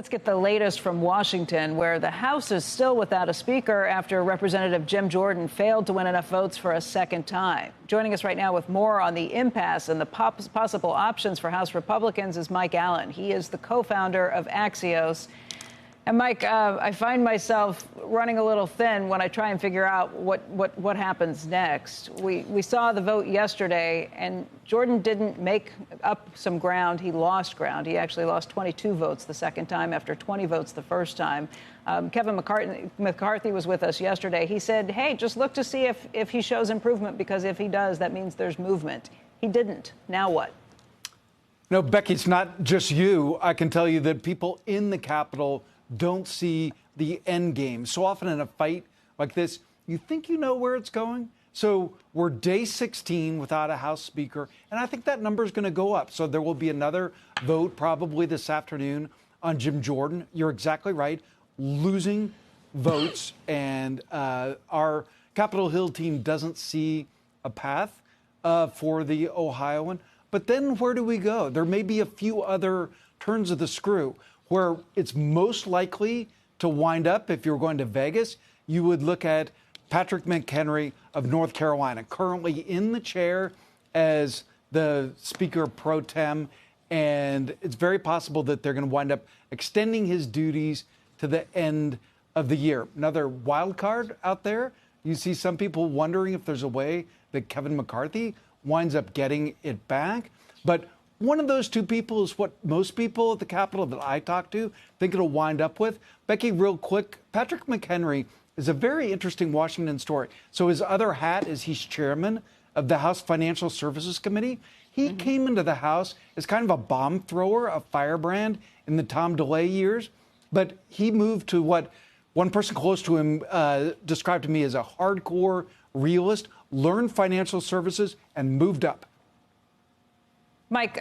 Let's get the latest from Washington, where the House is still without a speaker after Representative Jim Jordan failed to win enough votes for a second time. Joining us right now with more on the impasse and the possible options for House Republicans is Mike Allen. He is the co-founder of Axios. And Mike, I find myself running a little thin when I try and figure out what happens next. We saw the vote yesterday, and Jordan didn't make up some ground. He lost ground. He actually lost 22 votes the second time after 20 votes the first time. Kevin McCarthy was with us yesterday. He said, hey, just look to see if he shows improvement, because if he does, that means there's movement. He didn't. Now what? No, Becky, it's not just you. I can tell you that people in the Capitol don't see the end game. So often in a fight like this, you think you know where it's going. So we're day 16 without a House Speaker, and I think that number is going to go up. So there will be another vote probably this afternoon on Jim Jordan. You're exactly right. Losing votes, and our Capitol Hill team doesn't see a path for the Ohioan. But then where do we go? There may be a few other turns of the screw. Where it's most likely to wind up, if you're going to Vegas, you would look at Patrick McHenry of North Carolina, currently in the chair as the Speaker pro tem, and it's very possible that they're going to wind up extending his duties to the end of the year. Another wild card out there, you see some people wondering if there's a way that Kevin McCarthy winds up getting it back, but one of those two people is what most people at the Capitol that I talk to think it'll wind up with. Becky, real quick, Patrick McHenry is a very interesting Washington story. So his other hat is he's chairman of the House Financial Services Committee. He came into the House as kind of a bomb thrower, a firebrand in the Tom DeLay years. But he moved to what one person close to him described to me as a hardcore realist, learned financial services, and moved up. Mike,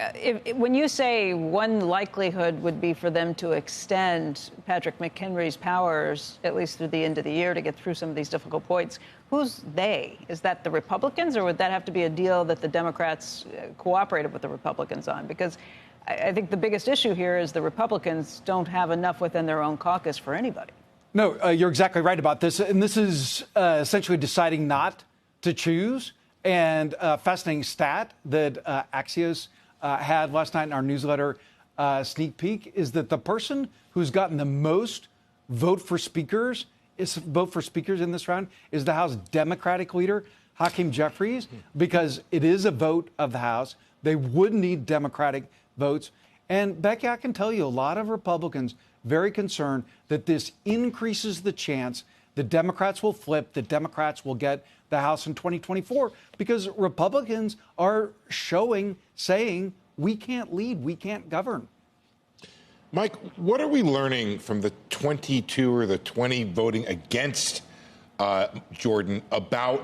when you say one likelihood would be for them to extend Patrick McHenry's powers, at least through the end of the year, to get through some of these difficult points, who's they? Is that the Republicans, or would that have to be a deal that the Democrats cooperated with the Republicans on? Because I think the biggest issue here is the Republicans don't have enough within their own caucus for anybody. No, you're exactly right about this. And this is essentially deciding not to choose. And a fascinating stat that Axios had last night in our newsletter sneak peek is that the person who's gotten the most vote for speakers in this round is the House Democratic leader, Hakeem Jeffries, because it is a vote of the House. They would need Democratic votes. And Becky, I can tell you a lot of Republicans very concerned that this increases the chance the Democrats will flip, the Democrats will get the House in 2024, because Republicans are saying, we can't lead, we can't govern. Mike, what are we learning from the 22 or the 20 voting against Jordan about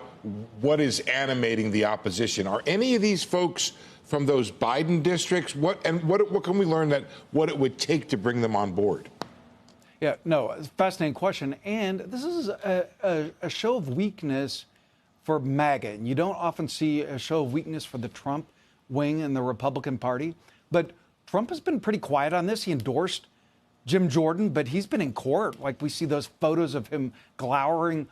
what is animating the opposition? Are any of these folks from those Biden districts? What can we learn what it would take to bring them on board? Yeah, no, it's a fascinating question. And this is a show of weakness for MAGA. And you don't often see a show of weakness for the Trump wing in the Republican Party. But Trump has been pretty quiet on this. He endorsed Jim Jordan, but he's been in court. Like, we see those photos of him glowering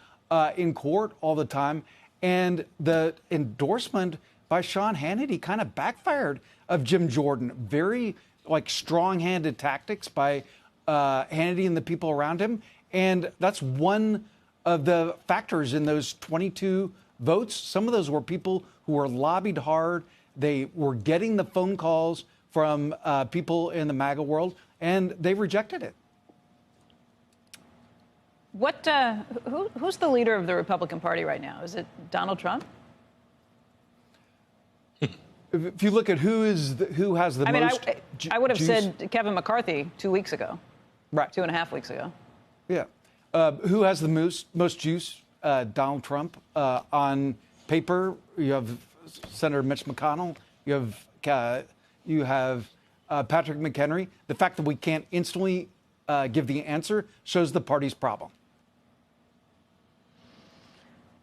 in court all the time. And the endorsement by Sean Hannity kind of backfired of Jim Jordan. Very, strong-handed tactics by Hannity and the people around him. And that's one of the factors in those 22 votes. Some of those were people who were lobbied hard. They were getting the phone calls from people in the MAGA world, and they rejected it. Who's the leader of the Republican Party right now? Is it Donald Trump? If you look at who has the most... I would have said Kevin McCarthy 2 weeks ago. Right. 2.5 weeks ago. Yeah. Who has the most juice? Donald Trump. On paper, you have Senator Mitch McConnell. You have Patrick McHenry. The fact that we can't instantly give the answer shows the party's problem.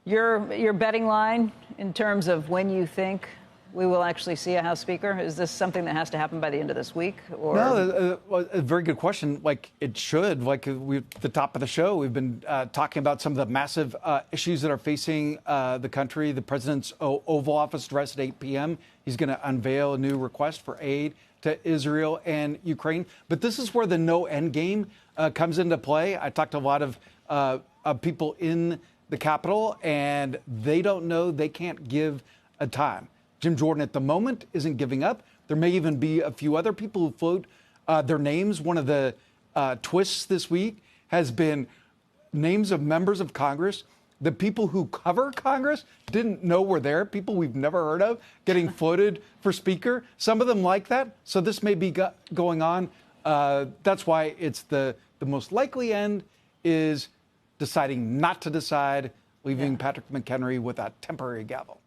Your betting line in terms of when you think we will actually see a House Speaker? Is this something that has to happen by the end of this week? Or? No, a very good question. Like it should. Like at the top of the show, we've been talking about some of the massive issues that are facing the country. The president's Oval Office address at 8 p.m. He's going to unveil a new request for aid to Israel and Ukraine. But this is where the no end game comes into play. I talked to a lot of people in the Capitol, and they don't know, they can't give a time. Jim Jordan at the moment isn't giving up. There may even be a few other people who float their names. One of the twists this week has been names of members of Congress. The people who cover Congress didn't know were there, people we've never heard of, getting floated for Speaker. Some of them like that. So this may be going on. That's why it's the most likely end is deciding not to decide, leaving Patrick McHenry with a temporary gavel.